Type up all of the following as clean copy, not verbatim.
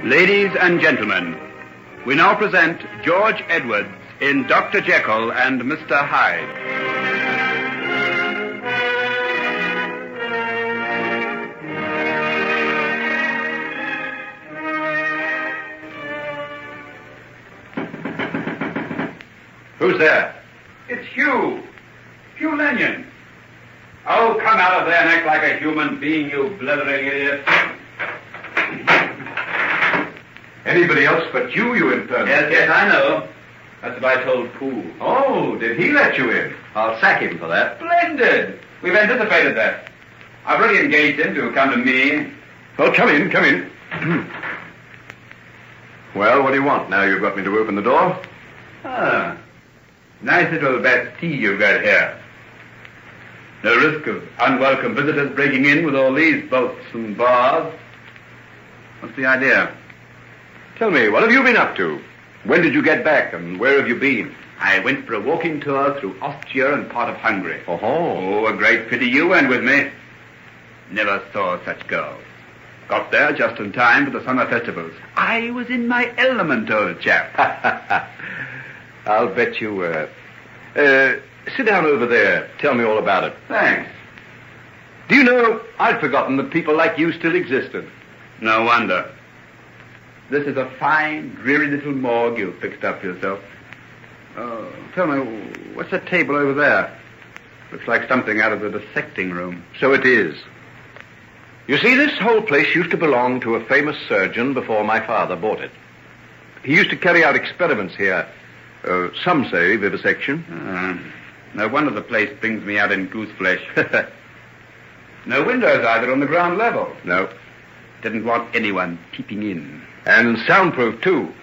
Ladies and gentlemen, we now present George Edwards in Dr. Jekyll and Mr. Hyde. Who's there? It's Hugh. Hugh Lanyon. Oh, come out of there and act like a human being, you blithering idiot. Anybody else but you infernal. Yes, I know. That's what I told Poole. Oh, did he let you in? I'll sack him for that. Splendid. We've anticipated that. I've already engaged him to come to me. Oh, come in. Well, what do you want now you've got me to open the door? Nice little Bastille you've got here. No risk of unwelcome visitors breaking in with all these bolts and bars. What's the idea? Tell me, what have you been up to? When did you get back, and where have you been? I went for a walking tour through Austria and part of Hungary. Oh, a great pity you went with me. Never saw such girls. Got there just in time for the summer festivals. I was in my element, old chap. I'll bet you were. Sit down over there. Tell me all about it. Thanks. Do you know, I'd forgotten that people like you still existed. No wonder. This is a fine, dreary little morgue you've fixed up for yourself. Oh, tell me, what's that table over there? Looks like something out of the dissecting room. So it is. You see, this whole place used to belong to a famous surgeon before my father bought it. He used to carry out experiments here. Some say vivisection. No wonder the place brings me out in goose flesh. No windows either on the ground level. No. Didn't want anyone peeping in. And soundproof, too.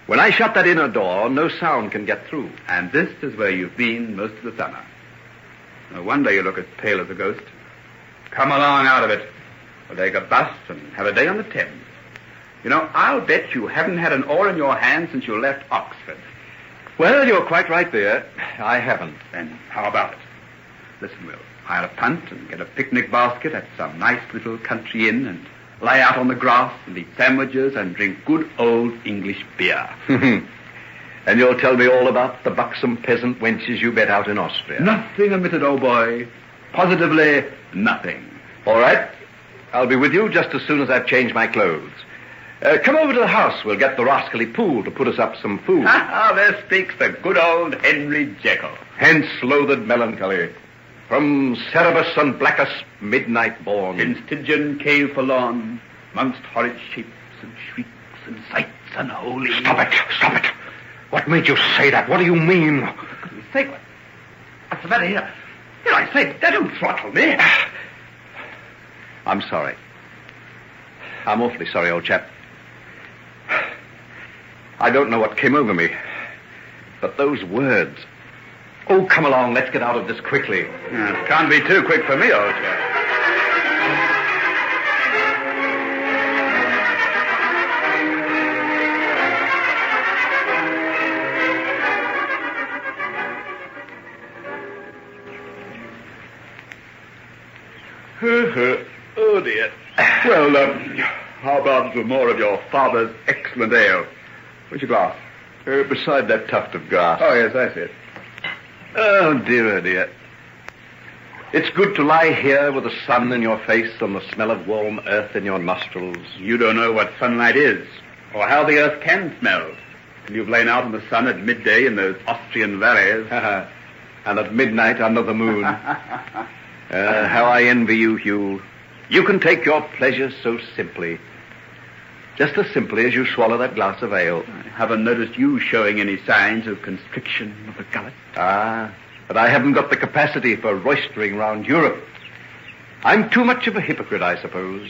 When I shut that inner door, no sound can get through. And this is where you've been most of the summer. No wonder you look as pale as a ghost. Come along out of it. We'll take a bus and have a day on the Thames. You know, I'll bet you haven't had an oar in your hand since you left Oxford. Well, you're quite right there. I haven't. Then how about it? Listen, we'll hire a punt and get a picnic basket at some nice little country inn and lie out on the grass and eat sandwiches and drink good old English beer. And you'll tell me all about the buxom peasant wenches you met out in Austria. Nothing omitted, old boy. Positively nothing. All right. I'll be with you just as soon as I've changed my clothes. Come over to the house. We'll get the rascally Poole to put us up some food. There speaks the good old Henry Jekyll. Hence loathed melancholy. From Cerberus and Blackus, midnight born. In Stygian cave forlorn, amongst horrid shapes and shrieks and sights unholy. Stop it. What made you say that? What do you mean? For goodness sake, what's the matter here? Here, I say, don't throttle me. I'm sorry. I'm awfully sorry, old chap. I don't know what came over me, but those words... Oh, come along, let's get out of this quickly. Can't be too quick for me, old chap. Oh, dear. Well, how about some more of your father's excellent ale? Which glass? Beside that tuft of grass. Oh, yes, I see it. Oh, dear. It's good to lie here with the sun in your face and the smell of warm earth in your nostrils. You don't know what sunlight is, or how the earth can smell, till you've lain out in the sun at midday in those Austrian valleys. And at midnight under the moon. How I envy you, Hugh. You can take your pleasure so simply. Just as simply as you swallow that glass of ale. I haven't noticed you showing any signs of constriction of the gullet. But I haven't got the capacity for roistering round Europe. I'm too much of a hypocrite, I suppose.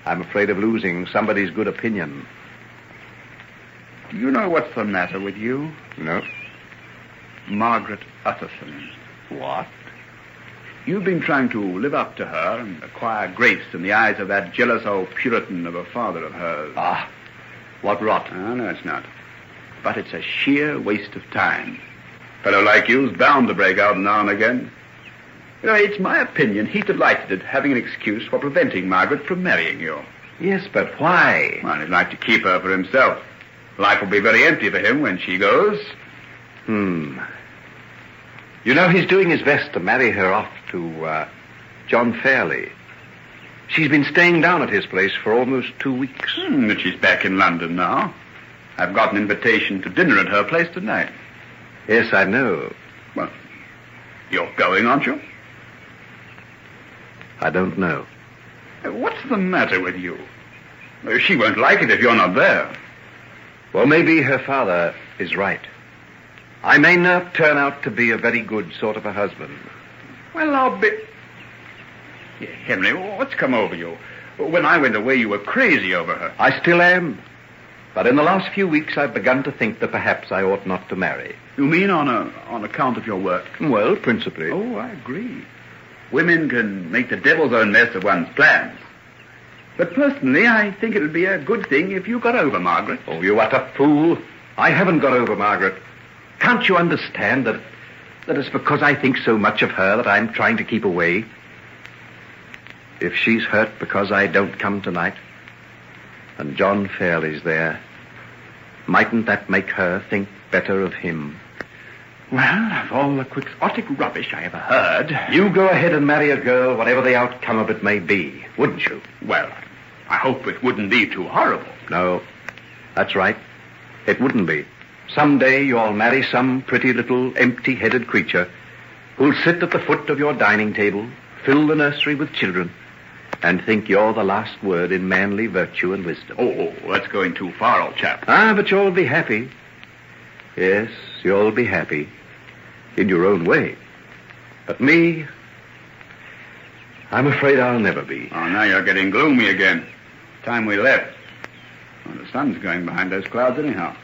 I'm afraid of losing somebody's good opinion. Do you know what's the matter with you? No. Margaret Utterson. What? You've been trying to live up to her and acquire grace in the eyes of that jealous old Puritan of a father of hers. What rot. Oh, no, it's not. But it's a sheer waste of time. A fellow like you's bound to break out now and again. You know, it's my opinion he's delighted at having an excuse for preventing Margaret from marrying you. Yes, but why? Well, he'd like to keep her for himself. Life will be very empty for him when she goes. You know, he's doing his best to marry her off to John Fairley. She's been staying down at his place for almost 2 weeks. But she's back in London now. I've got an invitation to dinner at her place tonight. Yes, I know. Well, you're going, aren't you? I don't know. What's the matter with you? She won't like it if you're not there. Well, maybe her father is right. I may not turn out to be a very good sort of a husband. Well, I'll be... Henry, what's come over you? When I went away, you were crazy over her. I still am. But in the last few weeks, I've begun to think that perhaps I ought not to marry. You mean on account of your work? Well, principally. Oh, I agree. Women can make the devil's own mess of one's plans. But personally, I think it would be a good thing if you got over Margaret. Oh, you utter fool. I haven't got over Margaret. Can't you understand that it's because I think so much of her that I'm trying to keep away? If she's hurt because I don't come tonight, and John Fairley's there, mightn't that make her think better of him? Well, of all the quixotic rubbish I ever heard... You go ahead and marry a girl, whatever the outcome of it may be, wouldn't you? Well, I hope it wouldn't be too horrible. No, that's right. It wouldn't be. Someday you'll marry some pretty little empty-headed creature who'll sit at the foot of your dining table, fill the nursery with children, and think you're the last word in manly virtue and wisdom. Oh, that's going too far, old chap. But you'll be happy. Yes, you'll be happy. In your own way. But me, I'm afraid I'll never be. Oh, now you're getting gloomy again. Time we left. Well, the sun's going behind those clouds anyhow.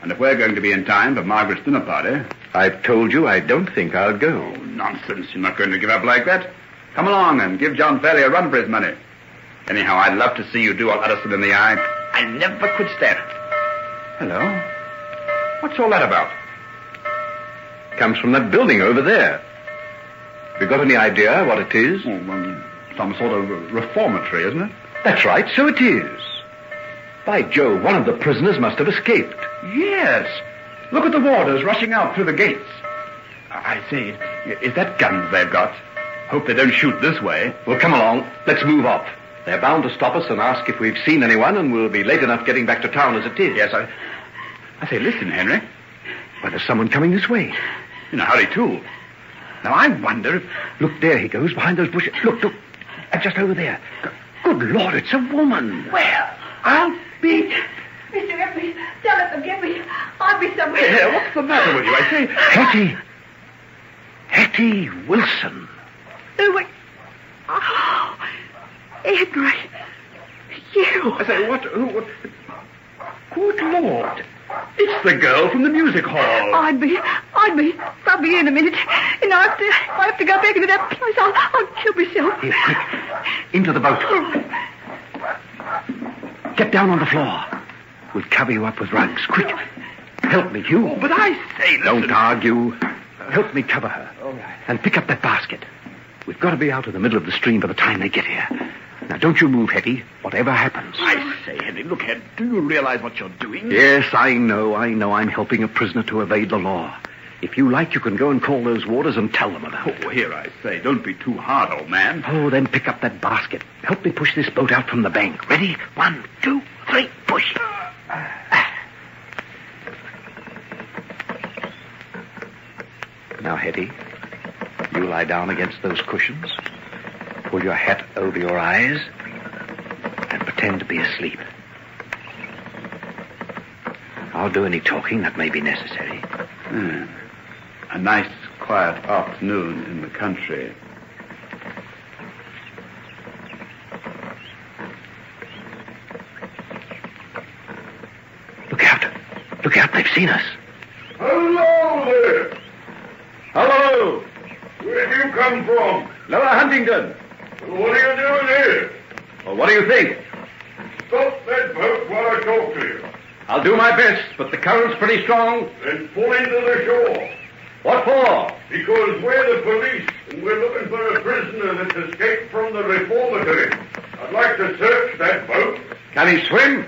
And if we're going to be in time for Margaret's dinner party... I've told you I don't think I'll go. Oh, nonsense. You're not going to give up like that. Come along and give John Fairley a run for his money. Anyhow, I'd love to see you do old Addison in the eye. I never could stand it. Hello? What's all that about? Comes from that building over there. Have you got any idea what it is? Some sort of reformatory, isn't it? That's right, so it is. By Jove, one of the prisoners must have escaped. Yes. Look at the warders rushing out through the gates. I say, is that guns they've got? Hope they don't shoot this way. Well, come along. Let's move off. They're bound to stop us and ask if we've seen anyone, and we'll be late enough getting back to town as it is. Yes, I say, listen, Henry. Well, there's someone coming this way. In a hurry, too. Now, I wonder if... Look, there he goes, behind those bushes. Look. Just over there. Good Lord, it's a woman. Well, I'll be... Mr. Ripley, don't let them get me. I'll be somewhere. Here, what's the matter with you? I say... Hettie Wilson. Oh, wait. Oh, Henry. You. I say, what? Good Lord. It's the girl from the music hall. I'll be in a minute. And I have to go back into that place. I'll kill myself. Here, quick. Into the boat. Get down on the floor. We'll cover you up with rugs. Quick. Help me, Hugh. Oh, but I say, listen. Don't argue. Help me cover her. All right. And pick up that basket. We've got to be out of the middle of the stream by the time they get here. Now, don't you move, Hettie, whatever happens. I say, Henry, look here. Do you realize what you're doing? Yes, I know. I'm helping a prisoner to evade the law. If you like, you can go and call those warders and tell them about it. Oh, here, I say, don't be too hard, old man. Oh, then pick up that basket. Help me push this boat out from the bank. Ready? 1, 2, 3, push. Now, Hettie, you lie down against those cushions, pull your hat over your eyes, and pretend to be asleep. I'll do any talking that may be necessary. A nice, quiet afternoon in the country. Look out, they've seen us. Hello there! Hello! Where do you come from? Lower Huntingdon. What are you doing here? Well, what do you think? Stop that boat while I talk to you. I'll do my best, but the current's pretty strong. Then pull into the shore. What for? Because we're the police, and we're looking for a prisoner that's escaped from the reformatory. I'd like to search that boat. Can he swim?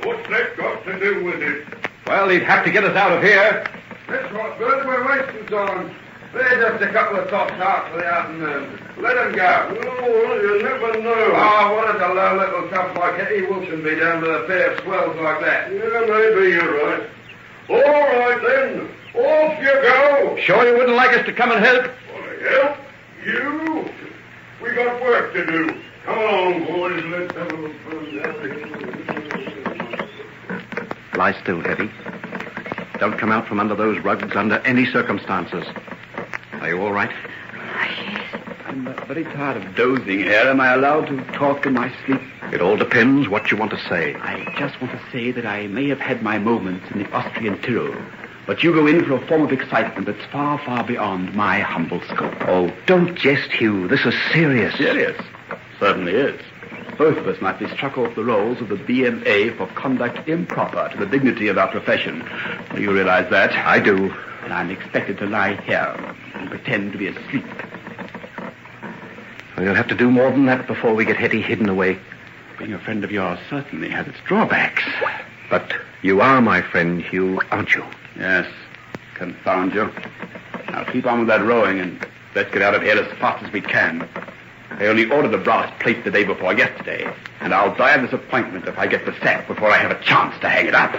What's that got to do with it? Well, he'd have to get us out of here. That's what, Bert, we're wasting time. They're just a couple of tops out for the afternoon. Let them go. Oh, you never know. Oh, what does a low little tough like Hettie Wilson be down with a pair of swells like that? Yeah, maybe you're right. All right, then. Off you go. Sure you wouldn't like us to come and help? Help? You? We got work to do. Come on, boys. Let's have a look down here. Lie still, Hettie. Don't come out from under those rugs under any circumstances. Are you all right? I'm very tired of dozing here. Am I allowed to talk in my sleep? It all depends what you want to say. I just want to say that I may have had my moments in the Austrian Tyrol, but you go in for a form of excitement that's far, far beyond my humble scope. Oh, don't jest, Hugh. This is serious. Serious? Certainly is. Both of us might be struck off the rolls of the BMA for conduct improper to the dignity of our profession. Do you realize that? I do. And I'm expected to lie here and pretend to be asleep. Well, you'll have to do more than that before we get Hettie hidden away. Being a friend of yours certainly has its drawbacks. But you are my friend, Hugh, aren't you? Yes. Confound you. Now keep on with that rowing and let's get out of here as fast as we can. I only ordered the brass plate the day before yesterday, and I'll die of disappointment if I get the sack before I have a chance to hang it up.